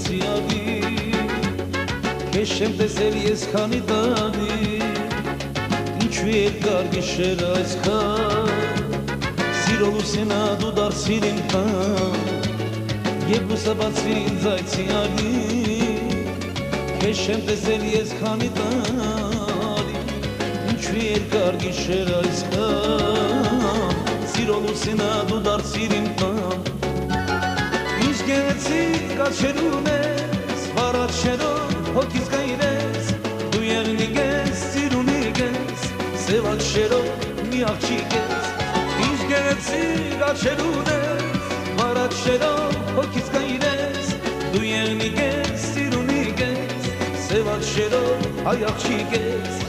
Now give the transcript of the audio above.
ծիավի Քեզ չեմ տեսել ես քանի տարի Ինչու երկար գիշեր այսքան Սիրո լուսինա դու դարձիր իմ տան Եվ լուսաբացիր ինձ այդ ծիավի Քեզ չեմ տեսել ես քանի տարի Ինչու երկար գիշեր այսքան Սիրո լուսինա դու դարձիր իմ տան Ինչ գեղեցիկ աչքերուն ես Վարաչերով հոգիս կայրես Դու եղնիկ ես, սիրունիկ ես Սև աչքերով մի աղջիկ ես Ինչ գեղեցիկ աչքերուն ես Վարաչերով հոգիս կայրես Դու եղնիկ ես, սիրունիկ ես Սև աչքերով հայ աղջիկ ես